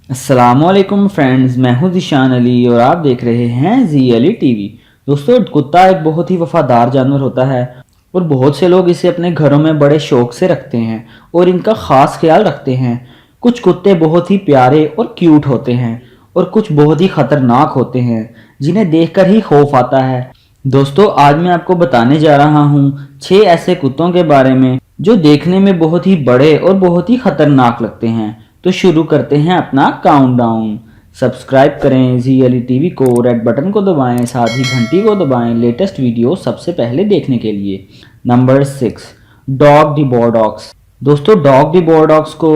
अस्सलामुअलैकुम फ्रेंड्स, मैं हूं ज़ीशान अली और आप देख रहे हैं जी अली टीवी। दोस्तों, कुत्ता एक बहुत ही वफादार जानवर होता है और बहुत से लोग इसे अपने घरों में बड़े शौक से रखते हैं और इनका ख़ास ख्याल रखते हैं। कुछ कुत्ते बहुत ही प्यारे और क्यूट होते हैं और कुछ बहुत ही ख़तरनाक होते हैं जिन्हें देखकर ही खौफ आता है। दोस्तों, आज मैं आपको बताने जा रहा हूँ 6 ऐसे कुत्तों के बारे में जो देखने में बहुत ही बड़े और बहुत ही खतरनाक लगते हैं। तो शुरू करते हैं अपना काउंटडाउन। सब्सक्राइब करें जी अली टीवी को, रेड बटन को दबाएं, साथ ही घंटी को दबाएं लेटेस्ट वीडियो सबसे पहले देखने के लिए। Number 6, dogue de Bordeaux. दोस्तों, डॉग डी बॉरडॉग्स को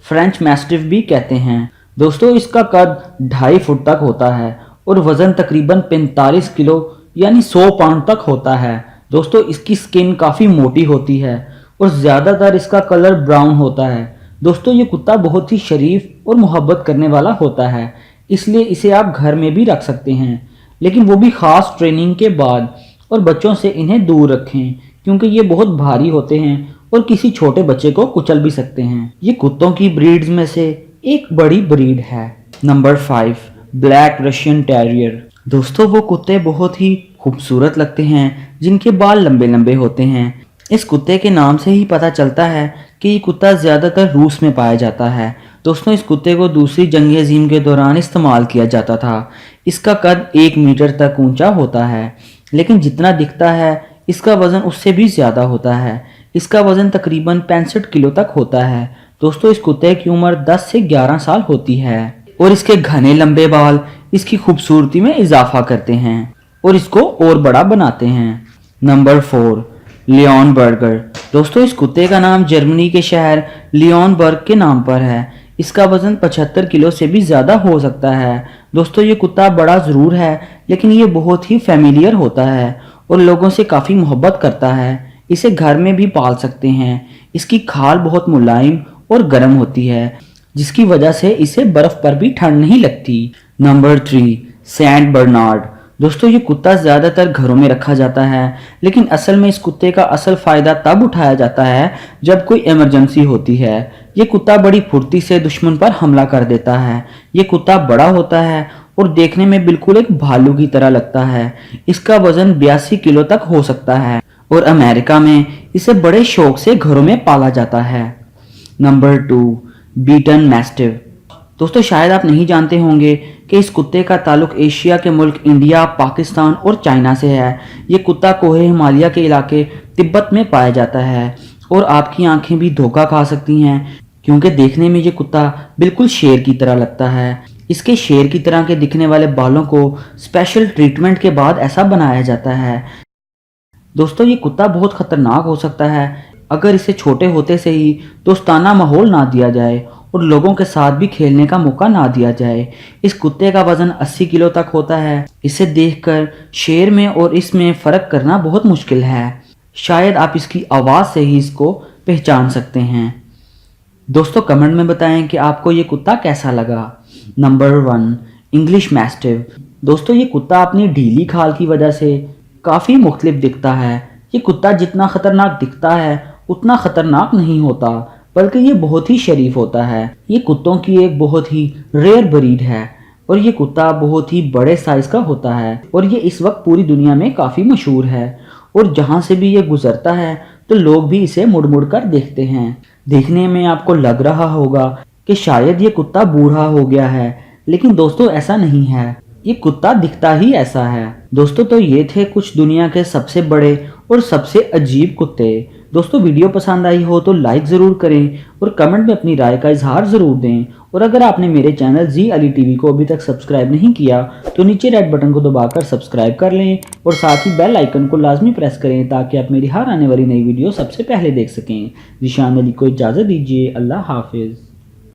फ्रेंच मैस्टिफ भी कहते हैं। दोस्तों, इसका कद 2.5 फुट तक होता है और वजन तकरीबन 45 किलो यानी 100 पाउंड तक होता है। दोस्तों, इसकी स्किन काफ़ी मोटी होती है और ज़्यादातर इसका कलर ब्राउन होता है। दोस्तों, ये कुत्ता बहुत ही शरीफ और मोहब्बत करने वाला होता है, इसलिए इसे आप घर में भी रख सकते हैं, लेकिन वो भी ख़ास ट्रेनिंग के बाद। और बच्चों से इन्हें दूर रखें क्योंकि ये बहुत भारी होते हैं और किसी छोटे बच्चे को कुचल भी सकते हैं। ये कुत्तों की ब्रीड्स में से एक बड़ी ब्रीड है। Number 5, black Russian terrier. दोस्तों, वो कुत्ते बहुत ही खूबसूरत लगते हैं जिनके बाल लंबे लंबे होते हैं। इस कुत्ते के नाम से ही पता चलता है कि ये कुत्ता ज़्यादातर रूस में पाया जाता है। दोस्तों, इस कुत्ते को दूसरी जंग अज़ीम के दौरान इस्तेमाल किया जाता था। इसका कद 1 मीटर तक ऊंचा होता है, लेकिन जितना दिखता है इसका वज़न उससे भी ज़्यादा होता है। इसका वज़न तकरीबन 65 किलो तक होता है। दोस्तों, इस कुत्ते की उम्र 10 से 11 साल होती है और इसके घने लंबे बाल इसकी खूबसूरती में इजाफा करते हैं और इसको और बड़ा बनाते हैं। नंबर 4, लियोनबर्गर। दोस्तों, इस कुत्ते का नाम जर्मनी के शहर लियोनबर्ग के नाम पर है। इसका वजन 75 किलो से भी ज़्यादा हो सकता है। दोस्तों, ये कुत्ता बड़ा ज़रूर है, लेकिन ये बहुत ही फेमिलियर होता है और लोगों से काफ़ी मोहब्बत करता है। इसे घर में भी पाल सकते हैं। इसकी खाल बहुत मुलायम और गर्म होती है, जिसकी वजह से इसे बर्फ़ पर भी ठंड नहीं लगती। Number 3, saint Bernard. दोस्तों, ये कुत्ता ज़्यादातर घरों में रखा जाता है, लेकिन असल में इस कुत्ते का असल फ़ायदा तब उठाया जाता है जब कोई इमरजेंसी होती है। ये कुत्ता बड़ी फुर्ती से दुश्मन पर हमला कर देता है। ये कुत्ता बड़ा होता है और देखने में बिल्कुल एक भालू की तरह लगता है। इसका वजन 82 किलो तक हो सकता है और अमेरिका में इसे बड़े शौक से घरों में पाला जाता है। Number 2, beaten mastiff. दोस्तों, शायद आप नहीं जानते होंगे कि इस कुत्ते का ताल्लुक एशिया के मुल्क इंडिया, पाकिस्तान और चाइना से है। ये कुत्ता कोहे हिमालय के इलाके तिब्बत में पाया जाता है और आपकी आंखें भी धोखा खा सकती हैं क्योंकि देखने में ये कुत्ता बिल्कुल शेर की तरह लगता है। इसके शेर की तरह के दिखने वाले बालों को स्पेशल ट्रीटमेंट के बाद ऐसा बनाया जाता है। दोस्तों, ये कुत्ता बहुत खतरनाक हो सकता है अगर इसे छोटे होते से ही दोस्ताना माहौल ना दिया जाए और लोगों के साथ भी खेलने का मौका ना दिया जाए। इस कुत्ते का वजन 80 किलो तक होता है। इसे देखकर शेर में और इसमें फ़र्क करना बहुत मुश्किल है। शायद आप इसकी आवाज़ से ही इसको पहचान सकते हैं। दोस्तों, कमेंट में बताएं कि आपको ये कुत्ता कैसा लगा। Number 1, English mastiff. दोस्तों, ये कुत्ता अपनी ढीली खाल की वजह से काफ़ी मुख्तलिफ दिखता है। ये कुत्ता जितना ख़तरनाक दिखता है उतना ख़तरनाक नहीं होता, बल्कि ये बहुत ही शरीफ होता है। ये कुत्तों की एक बहुत ही रेयर ब्रीड है और ये कुत्ता बहुत ही बड़े साइज का होता है और ये इस वक्त पूरी दुनिया में काफ़ी मशहूर है और जहाँ से भी ये गुजरता है तो लोग भी इसे मुड़ मुड़ कर देखते हैं। देखने में आपको लग रहा होगा कि शायद ये कुत्ता बूढ़ा हो गया है, लेकिन दोस्तों ऐसा नहीं है। ये कुत्ता दिखता ही ऐसा है। दोस्तों, तो ये थे कुछ दुनिया के सबसे बड़े और सबसे अजीब कुत्ते। दोस्तों, वीडियो पसंद आई हो तो लाइक ज़रूर करें और कमेंट में अपनी राय का इजहार ज़रूर दें। और अगर आपने मेरे चैनल जी अली टीवी को अभी तक सब्सक्राइब नहीं किया तो नीचे रेड बटन को दबाकर सब्सक्राइब कर लें और साथ ही बेल आइकन को लाजमी प्रेस करें ताकि आप मेरी हर आने वाली नई वीडियो सबसे पहले देख सकें। ज़ीशान अली को इजाज़त दीजिए। अल्लाह हाफिज़।